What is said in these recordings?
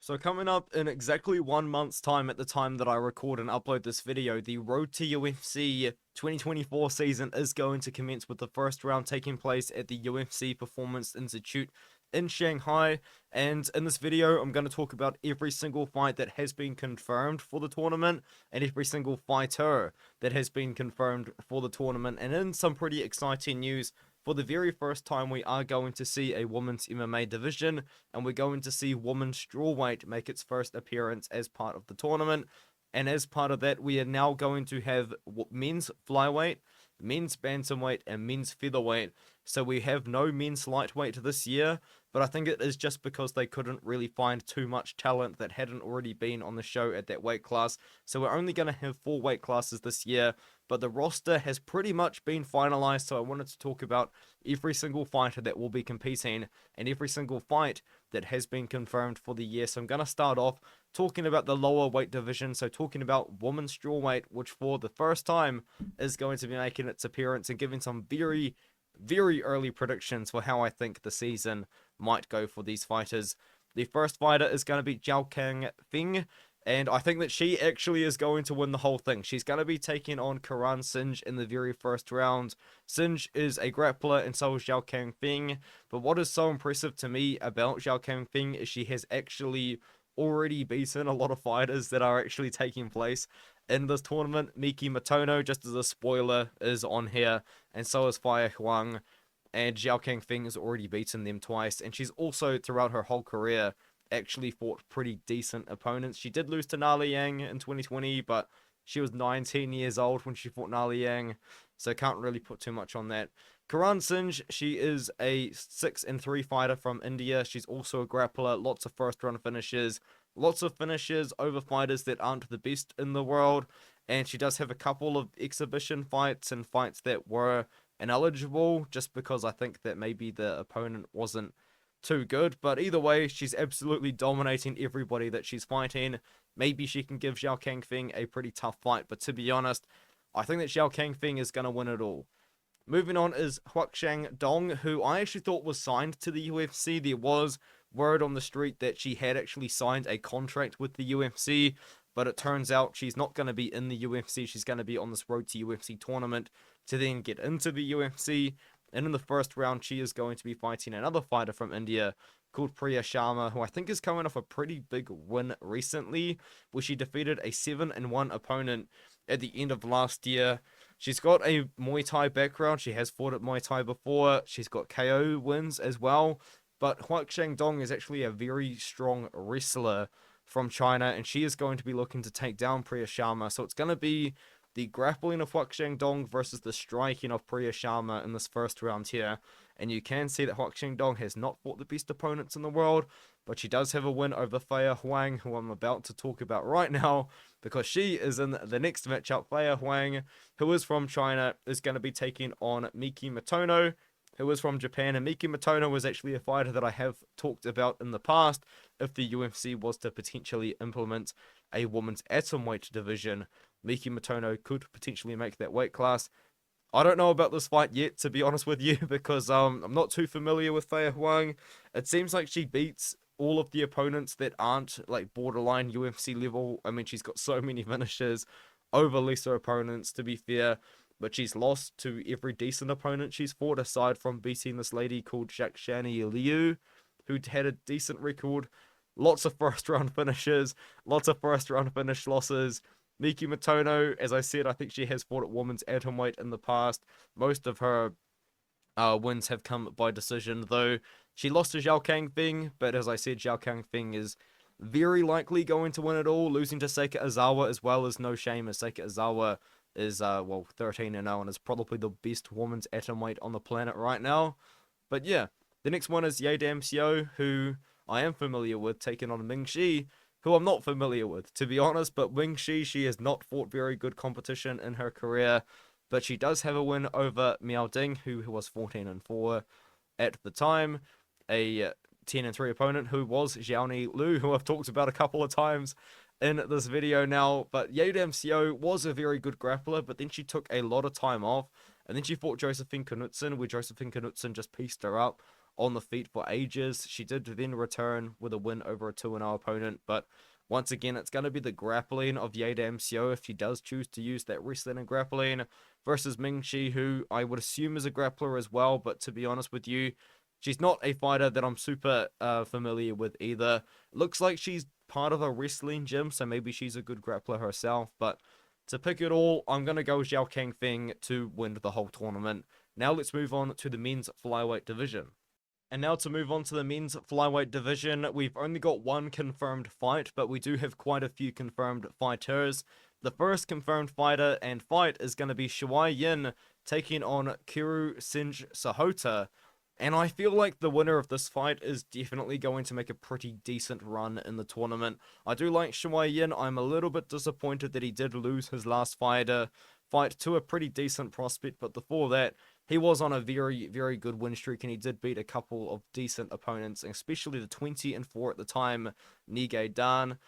So coming up in exactly 1 month's time at the time that I record and upload this video, the Road to UFC 2024 season is going to commence with the first round taking place at the UFC Performance Institute in Shanghai. And in this video, I'm going to talk about every single fight that has been confirmed for the tournament and every single fighter that has been confirmed for the tournament. And in some pretty exciting news, for the very first time, we are going to see a women's MMA division, and we're going to see women's strawweight make its first appearance as part of the tournament. And as part of that, we are now going to have men's flyweight, men's bantamweight, and men's featherweight. So we have no men's lightweight this year, but I think it is just because they couldn't really find too much talent that hadn't already been on the show at that weight class. So we're only going to have 4 weight classes this year, but the roster has pretty much been finalized. So I wanted to talk about every single fighter that will be competing and every single fight that has been confirmed for the year. So I'm going to start off talking about the lower weight division. So talking about women's strawweight, which for the first time is going to be making its appearance, and giving some very early predictions for how I think the season might go for these fighters. The first fighter is going to be Zhao Kang Feng, and I think that she actually is going to win the whole thing. She's going to be taking on Karan Singh in the very first round. Singh is a grappler, and so is Zhao Kang Feng. But what is so impressive to me about Zhao Kang Feng is she has actually already beaten a lot of fighters that are actually taking place in this tournament. Miki Matono, just as a spoiler, is on here, and so is Fire Huang. And Zhao Kang Feng has already beaten them twice, and she's also, throughout her whole career, actually fought pretty decent opponents. She did lose to Nali Yang in 2020, but she was 19 years old when she fought Nali Yang, so can't really put too much on that. Karan Singh, she is a 6-3 fighter from India. She's also a grappler, lots of first round finishes, lots of finishes over fighters that aren't the best in the world, and she does have a couple of exhibition fights and fights that were ineligible just because I think that maybe the opponent wasn't too good. But either way, she's absolutely dominating everybody that she's fighting. Maybe she can give Zhao Kang Feng a pretty tough fight, but to be honest, I think that Zhao Kang Feng is going to win it all. Moving on is Huaxiang Dong, who I actually thought was signed to the UFC. There was word on the street that she had actually signed a contract with the UFC, but it turns out she's not going to be in the UFC. She's going to be on this Road to UFC tournament to then get into the UFC. And in the first round, she is going to be fighting another fighter from India called Priya Sharma, who I think is coming off a pretty big win recently, where she defeated a 7-1 opponent at the end of last year. She's got a Muay Thai background. She has fought at Muay Thai before. She's got KO wins as well. But Huaxiang Dong is actually a very strong wrestler from China, and she is going to be looking to take down Priya Sharma. So it's going to be the grappling of Huaxiang Dong versus the striking of Priya Sharma in this first round here. And you can see that Huaxiang Dong has not fought the best opponents in the world, but she does have a win over Fei Huang, who I'm about to talk about right now, because she is in the next matchup. Fei Huang, who is from China, is going to be taking on Miki Matono, who is from Japan. And Miki Matono was actually a fighter that I have talked about in the past. If the UFC was to potentially implement a women's atomweight division, Miki Matono could potentially make that weight class. I don't know about this fight yet, to be honest with you, because I'm not too familiar with Fei Huang. It seems like she beats all of the opponents that aren't like borderline UFC level. I mean, she's got so many finishes over lesser opponents, to be fair, but she's lost to every decent opponent she's fought, aside from beating this lady called Shakshani Liu, who had a decent record. Lots of first round finishes, lots of first round finish losses. Miki Matono, as I said, I think she has fought at women's atomweight in the past. Most of her wins have come by decision, though she lost to Zhao Kang Feng, but as I said, Zhao Kang Feng is very likely going to win it all, losing to Seika Izawa as well. As no shame, as Seika Izawa is 13-0 and is probably the best women's atomweight on the planet right now. But yeah, the next one is Ye Dam Xiao, who I am familiar with, taking on Ming Shi, who I'm not familiar with, to be honest. But Ming Shi, she has not fought very good competition in her career, but she does have a win over Miao Ding, who was 14-4 at the time, a 10-3 opponent who was Xiaoni Lu, who I've talked about a couple of times in this video now. But Ye Dam Xiao was a very good grappler, but then she took a lot of time off, and then she fought Josephine Knudsen, where Josephine Knudsen just pieced her up on the feet for ages. She did then return with a win over a 2-0 opponent, but once again, it's going to be the grappling of Yada MCO if she does choose to use that wrestling and grappling versus Ming Shi, who I would assume is a grappler as well, but to be honest with you, she's not a fighter that I'm super familiar with either. Looks like she's part of a wrestling gym, so maybe she's a good grappler herself, but to pick it all, I'm going to go Zhao Kang Feng to win the whole tournament. Now let's move on to the men's flyweight division. And now to move on to the men's flyweight division, we've only got one confirmed fight, but we do have quite a few confirmed fighters. The first confirmed fighter and fight is going to be Shuai Yin taking on Kiru Sinj Sahota. And I feel like the winner of this fight is definitely going to make a pretty decent run in the tournament. I do like Shuai Yin. I'm a little bit disappointed that he did lose his last fight to a pretty decent prospect, but before that, he was on a very, very good win streak, and he did beat a couple of decent opponents, especially the 20-4 at the time, Nige Dan.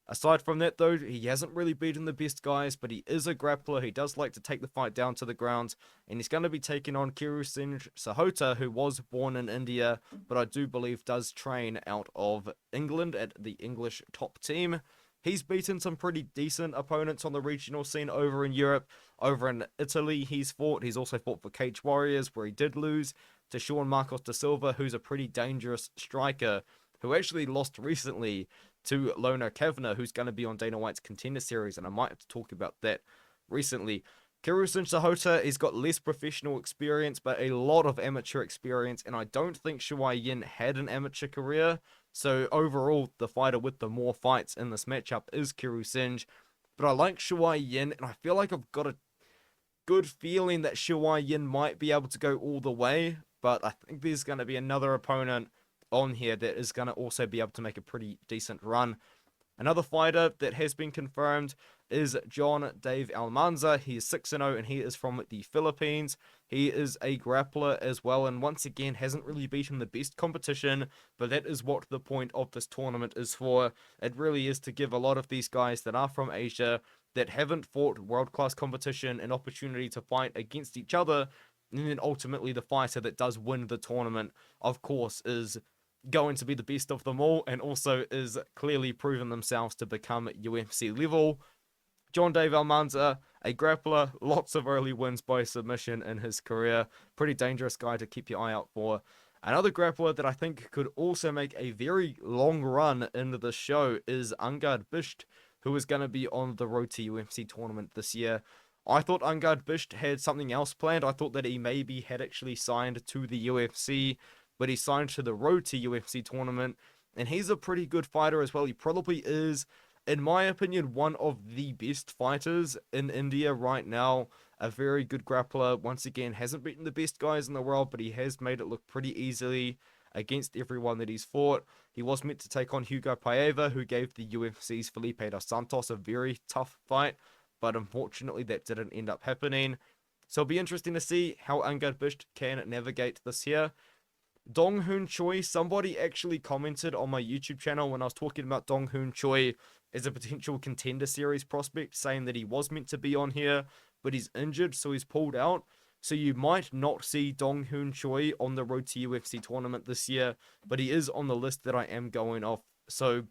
Aside from that, though, he hasn't really beaten the best guys, but he is a grappler. He does like to take the fight down to the ground, and he's going to be taking on Kiru Sinj Sahota, who was born in India, but I do believe does train out of England at the English top team. He's beaten some pretty decent opponents on the regional scene over in Europe. Over in Italy, he's fought. He's also fought for Cage Warriors, where he did lose to Sean Marcos da Silva, who's a pretty dangerous striker, who actually lost recently to Lona Kavner, who's going to be on Dana White's Contender Series, and I might have to talk about that recently. Kiru Sinj Sahota has got less professional experience, but a lot of amateur experience, and I don't think Shuai Yin had an amateur career. So overall, the fighter with the more fights in this matchup is Kiru Sinj. But I like Shuai Yin, and I feel like I've got a good feeling that Shuai Yin might be able to go all the way. But I think there's going to be another opponent on here that is going to also be able to make a pretty decent run. Another fighter that has been confirmed is John Dave Almanza. He is 6-0 and he is from the Philippines. He is a grappler as well, and once again hasn't really beaten the best competition, but that is what the point of this tournament is for. It really is to give a lot of these guys that are from Asia, that haven't fought world-class competition, an opportunity to fight against each other, and then ultimately the fighter that does win the tournament, of course, is going to be the best of them all, and also is clearly proven themselves to become UFC level. John Dave Almanza, a grappler, lots of early wins by submission in his career. Pretty dangerous guy to keep your eye out for. Another grappler that I think could also make a very long run into the show is Angad Bisht, who is going to be on the road to UFC tournament this year. I thought Angad Bisht had something else planned. I thought that he maybe had actually signed to the UFC, but he signed to the road to UFC tournament, and he's a pretty good fighter as well. He probably is, in my opinion, one of the best fighters in India right now. A very good grappler. Once again, hasn't beaten the best guys in the world, but he has made it look pretty easily against everyone that he's fought. He was meant to take on Hugo Paiva, who gave the UFC's Felipe dos Santos a very tough fight, but unfortunately that didn't end up happening. So it'll be interesting to see how Angad Bisht can navigate this here. Dong Hoon Choi, somebody actually commented on my YouTube channel when I was talking about Dong Hoon Choi as a potential Contender Series prospect, saying that he was meant to be on here, but he's injured, so he's pulled out. So you might not see Dong Hoon Choi on the road to UFC tournament this year, but he is on the list that I am going off. So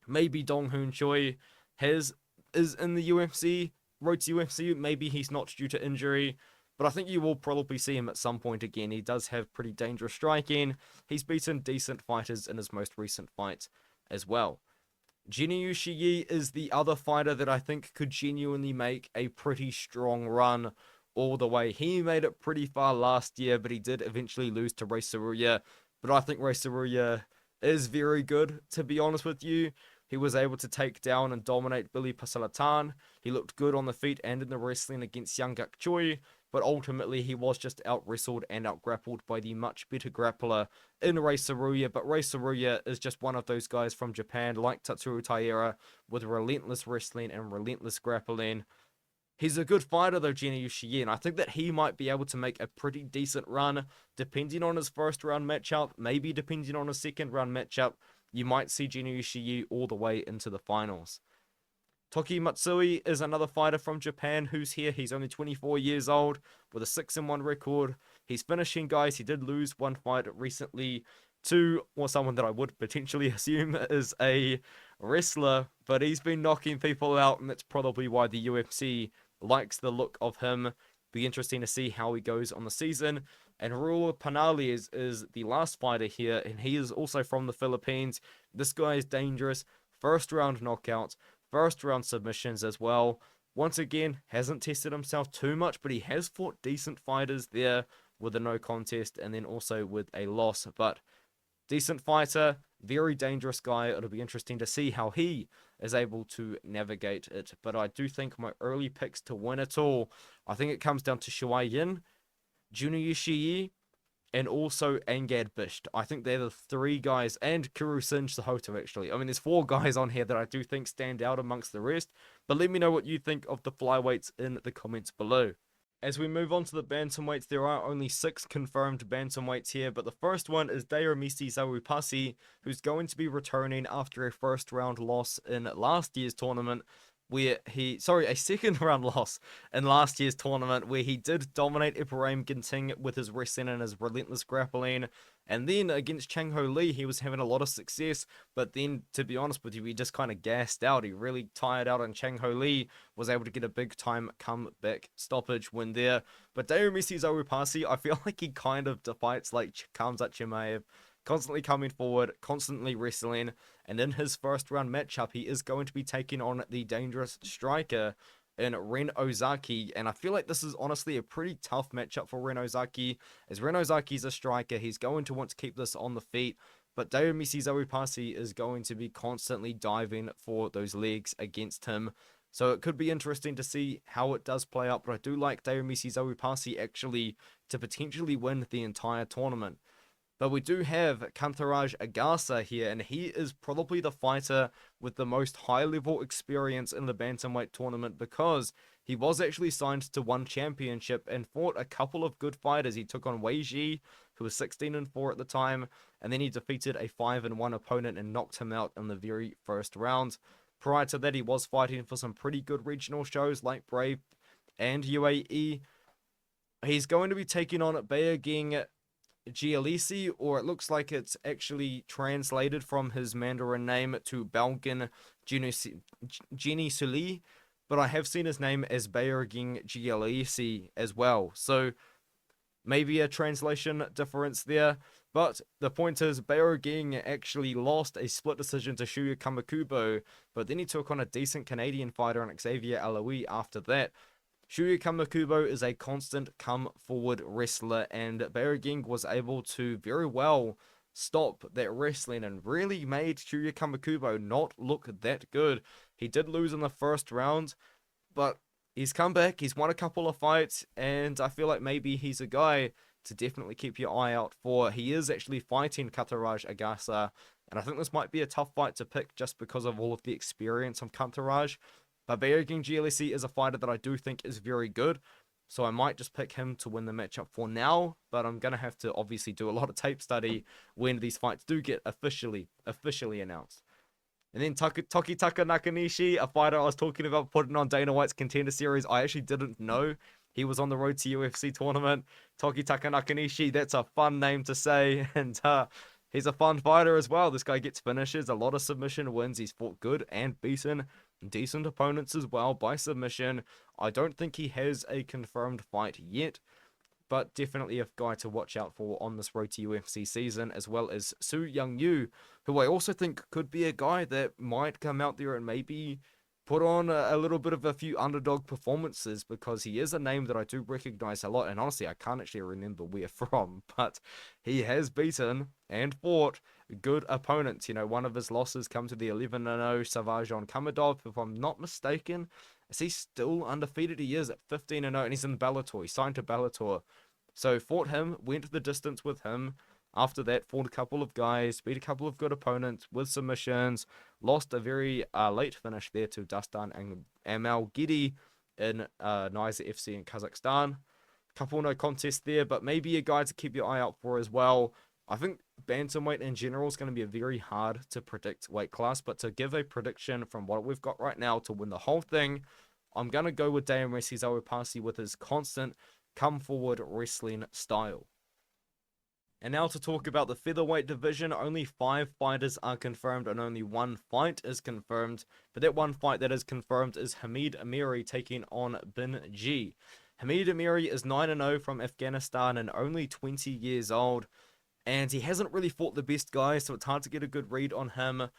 maybe Dong Hoon Choi is in the UFC, road to UFC. Maybe he's not due to injury, but I think you will probably see him at some point again. He does have pretty dangerous striking. He's beaten decent fighters in his most recent fight as well. Jinryu Shiyi is the other fighter that I think could genuinely make a pretty strong run all the way. He made it pretty far last year, but he did eventually lose to Ray Saruya. But I think Ray Saruya is very good, to be honest with you. He was able to take down and dominate Billy Pasalatan. He looked good on the feet and in the wrestling against Young-Guk Choi, but ultimately he was just out-wrestled and out-grappled by the much better grappler in Ray Saruya. But Ray Saruya is just one of those guys from Japan, like Tatsuro Taira, with relentless wrestling and relentless grappling. He's a good fighter though, Jinryu Shiyi, and I think that he might be able to make a pretty decent run, depending on his first round matchup, maybe depending on his second round matchup. You might see Jinryu Shiyi all the way into the finals. Toki Matsui is another fighter from Japan who's here. He's only 24 years old with a 6-1 record. He's finishing guys. He did lose one fight recently to, or someone that I would potentially assume is a wrestler, but he's been knocking people out, and that's probably why the UFC likes the look of him. Be interesting to see how he goes on the season. And Raul Panali is the last fighter here, and he is also from the Philippines. This guy is dangerous. First round knockouts, first round submissions as well. Once again, hasn't tested himself too much, but he has fought decent fighters there with a no contest and then also with a loss. But decent fighter, very dangerous guy. It'll be interesting to see how he is able to navigate it. But I do think my early picks to win it all, I think it comes down to Shuai Yin, Junior Ishii, and also Angad Bisht. I think they're the three guys, and Kuru Sinj Sahoto, actually. I mean, there's four guys on here that I do think stand out amongst the rest, but let me know what you think of the flyweights in the comments below. As we move on to the bantamweights, there are only 6 confirmed bantamweights here, but the first one is Dayomisi Zawupasi, who's going to be returning after a first round loss in last year's tournament, where a second round loss in last year's tournament, where he did dominate Ibrahim Ginting with his wrestling and his relentless grappling. And then against Chang Ho Lee, he was having a lot of success, but then, to be honest with you, he just kind of gassed out. He really tired out, and Chang Ho Lee was able to get a big time comeback stoppage win there. But Dayomisi Zawupasi, I feel like he kind of fights like Khamzat Chimaev, constantly coming forward, constantly wrestling, and in his first round matchup, he is going to be taking on the dangerous striker in Ren Ozaki, and I feel like this is honestly a pretty tough matchup for Ren Ozaki, as Ren Ozaki's a striker. He's going to want to keep this on the feet, but Dayomisi Zawupasi is going to be constantly diving for those legs against him. So it could be interesting to see how it does play out, but I do like Dayomisi Zawupasi actually to potentially win the entire tournament. But we do have Kantharaj Agasa here, and he is probably the fighter with the most high-level experience in the bantamweight tournament, because he was actually signed to one championship and fought a couple of good fighters. He took on Wei Ji, who was 16-4 at the time, and then he defeated a 5-1 opponent and knocked him out in the very first round. Prior to that, he was fighting for some pretty good regional shows like Brave and UAE. He's going to be taking on Beijing Gialisi, or it looks like it's actually translated from his Mandarin name to Balgin Gini Suli, but I have seen his name as Beijing Gialisi as well, so maybe a translation difference there. But the point is, Beijing actually lost a split decision to Shuya Kamakubo, but then he took on a decent Canadian fighter in Xavier Alaoui after that. Shuya Kamakubo is a constant come-forward wrestler, and Beijing was able to very well stop that wrestling and really made Shuya Kamakubo not look that good. He did lose in the first round, but he's come back, he's won a couple of fights, and I feel like maybe he's a guy to definitely keep your eye out for. He is actually fighting Kantharaj Agasa, and I think this might be a tough fight to pick just because of all of the experience of Kantharaj. But Beijing GLC is a fighter that I do think is very good, so I might just pick him to win the matchup for now, but I'm going to have to obviously do a lot of tape study when these fights do get officially announced. And then Tokitaka Nakanishi, a fighter I was talking about putting on Dana White's Contender Series. I actually didn't know he was on the road to UFC tournament. Tokitaka Nakanishi, that's a fun name to say, and he's a fun fighter as well. This guy gets finishes, a lot of submission wins. He's fought good and beaten decent opponents as well by submission. I don't think he has a confirmed fight yet, but definitely a guy to watch out for on this road to UFC season, as well as Su Young Yu, who I also think could be a guy that might come out there and maybe put on a little bit of a few underdog performances, because he is a name that I do recognize a lot, and honestly I can't actually remember where from, but he has beaten and fought good opponents. You know, one of his losses come to the 11-0 Savajon Kamadov, if I'm not mistaken. Is he still undefeated? He is at 15-0, and he's in Bellator. He signed to Bellator. So fought him, went the distance with him. After that, fought a couple of guys, beat a couple of good opponents with submissions, lost a very late finish there to Dastan Amalgidi in Niza FC in Kazakhstan. Couple no contests there, but maybe a guy to keep your eye out for as well. I think bantamweight in general is going to be a very hard to predict weight class, but to give a prediction from what we've got right now to win the whole thing, I'm going to go with Dayomisi Zawupasi with his constant come forward wrestling style. And now to talk about the featherweight division, only 5 fighters are confirmed and only 1 fight is confirmed. But that 1 fight that is confirmed is Hamid Amiri taking on Bin G. Hamid Amiri is 9-0 from Afghanistan and only 20 years old. And he hasn't really fought the best guys, so it's hard to get a good read on him.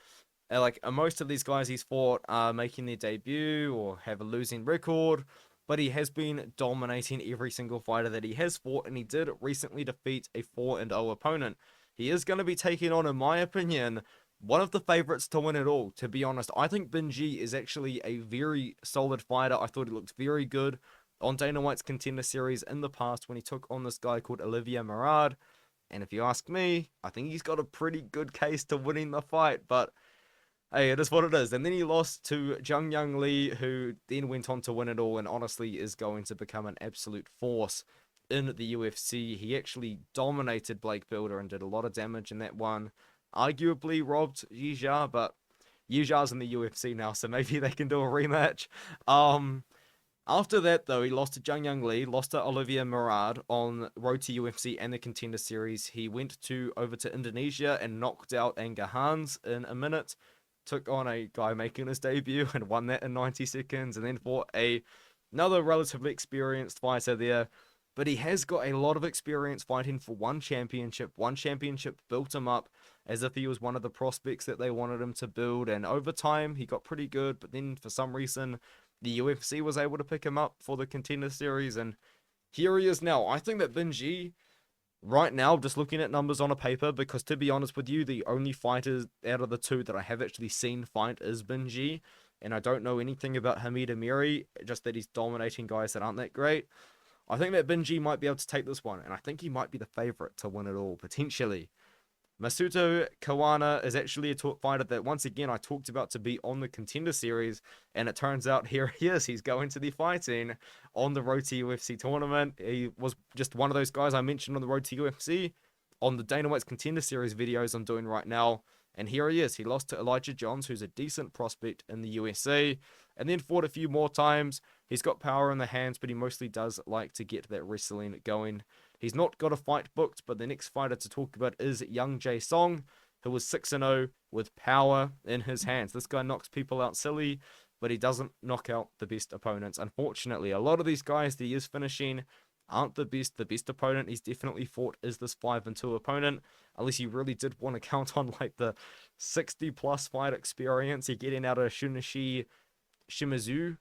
Most of these guys he's fought are making their debut or have a losing record. But he has been dominating every single fighter that he has fought, and he did recently defeat a 4-0 opponent. He is going to be taking on, in my opinion, one of the favorites to win it all. To be honest, I think Benji is actually a very solid fighter. I thought he looked very good on Dana White's Contender Series in the past when he took on this guy called Olivier Marad. And if you ask me, I think he's got a pretty good case to winning the fight, but hey, it is what it is. And then he lost to Zhang Yang Li, who then went on to win it all and honestly is going to become an absolute force in the UFC. He actually dominated Blake Builder and did a lot of damage in that one. Arguably robbed Yizha, but Yizha's in the UFC now, so maybe they can do a rematch. After that, though, he lost to Zhang Yang Li, lost to Olivier Marad on Road to UFC and the Contender Series. He went over to Indonesia and knocked out Anger Hans in a minute. Took on a guy making his debut and won that in 90 seconds, and then fought another relatively experienced fighter there. But he has got a lot of experience fighting for one championship. One championship built him up as if he was one of the prospects that they wanted him to build, and over time he got pretty good, but then for some reason the UFC was able to pick him up for the Contender Series, and here he is now. I think that Benji, right now, just looking at numbers on a paper, because to be honest with you, the only fighters out of the 2 that I have actually seen fight is Benji, and I don't know anything about Hamid Amiri, just that he's dominating guys that aren't that great. I think that Benji might be able to take this one, and I think he might be the favorite to win it all, potentially. Masuto Kawana is actually a fighter that, once again, I talked about to be on the Contender Series, and it turns out here he is. He's going to be fighting on the Road to UFC tournament. He was just one of those guys I mentioned on the Road to UFC on the Dana White's Contender Series videos I'm doing right now, and here he is. He lost to Elijah Johns, who's a decent prospect in the USA, and then fought a few more times. He's got power in the hands, but he mostly does like to get that wrestling going. He's not got a fight booked, but the next fighter to talk about is Young Jae Song, who was 6-0 with power in his hands. This guy knocks people out silly, but he doesn't knock out the best opponents. Unfortunately, a lot of these guys that he is finishing aren't the best. The best opponent he's definitely fought is this 5-2 opponent, unless you really did want to count on like the 60+ fight experience you're getting out of Shunichi Shimizu.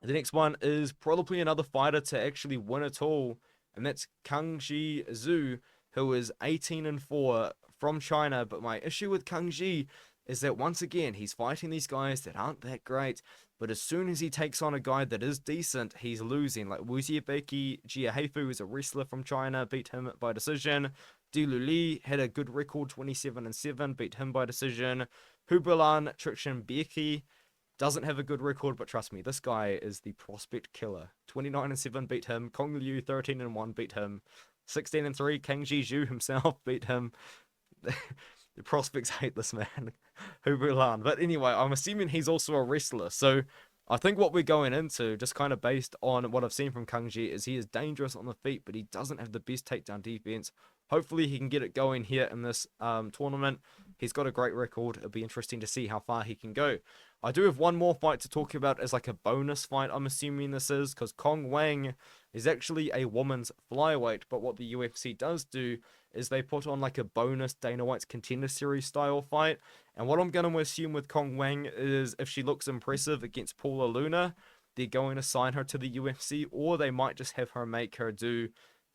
The next one is probably another fighter to actually win it all, and that's Kangji Zhu, who is 18-4 from China. But my issue with Kangji is that, once again, he's fighting these guys that aren't that great, but as soon as he takes on a guy that is decent, he's losing. Like Wuziabeki Jiahefu is a wrestler from China, beat him by decision. Dilu Li had a good record, 27-7, beat him by decision. Hubulan Trichenbeki doesn't have a good record, but trust me, this guy is the prospect killer. 29-7 beat him. Kong Liu 13-1 beat him. 16-3 Kang Ji-ju himself beat him. The prospects hate this man, Hubulan. But anyway, I'm assuming he's also a wrestler. So I think what we're going into, just kind of based on what I've seen from Kangji, is he is dangerous on the feet, but he doesn't have the best takedown defense. Hopefully he can get it going here in this tournament. He's got a great record. It'll be interesting to see how far he can go. I do have one more fight to talk about as like a bonus fight, I'm assuming this is, because Kong Wang is actually a woman's flyweight, but what the UFC does do is they put on like a bonus Dana White's Contender Series style fight, and what I'm going to assume with Kong Wang is if she looks impressive against Paula Luna, they're going to sign her to the UFC, or they might just have her make her do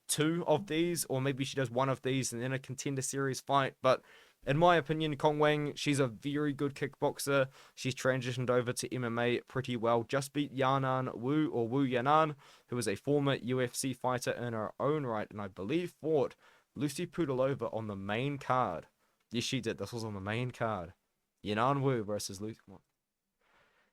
2 of these, or maybe she does 1 of these and then a Contender Series fight. But in my opinion, Kong Wang, she's a very good kickboxer. She's transitioned over to MMA pretty well. Just beat Yanan Wu, or Wu Yanan, who is a former UFC fighter in her own right, and I believe fought Lucy Pudilova on the main card. Yes, she did. This was on the main card. Yanan Wu versus Lucy.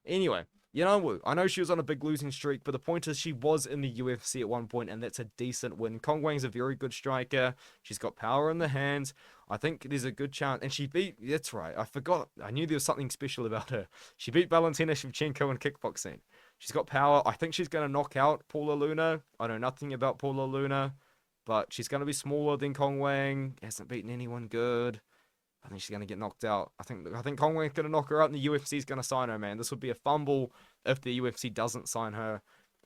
Anyway, Yanan Wu, I know she was on a big losing streak, but the point is she was in the UFC at one point, and that's a decent win. Kong Wang's a very good striker. She's got power in the hands. I think there's a good chance. And she beat, that's right, I forgot. I knew there was something special about her. She beat Valentina Shevchenko in kickboxing. She's got power. I think she's going to knock out Paula Luna. I know nothing about Paula Luna, but she's going to be smaller than Kong Wang. Hasn't beaten anyone good. I think she's going to get knocked out. I think Kong Wang's going to knock her out, and the UFC's going to sign her, man. This would be a fumble if the UFC doesn't sign her.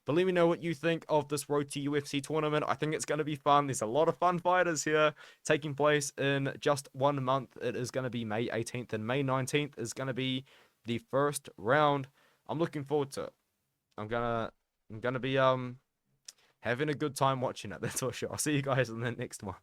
But let me know what you think of this Road to UFC tournament. I think it's going to be fun. There's a lot of fun fighters here taking place in just 1 month. It is going to be May 18th, and May 19th is going to be the first round. I'm looking forward to it. I'm gonna be having a good time watching it. That's for sure. I'll see you guys in the next one.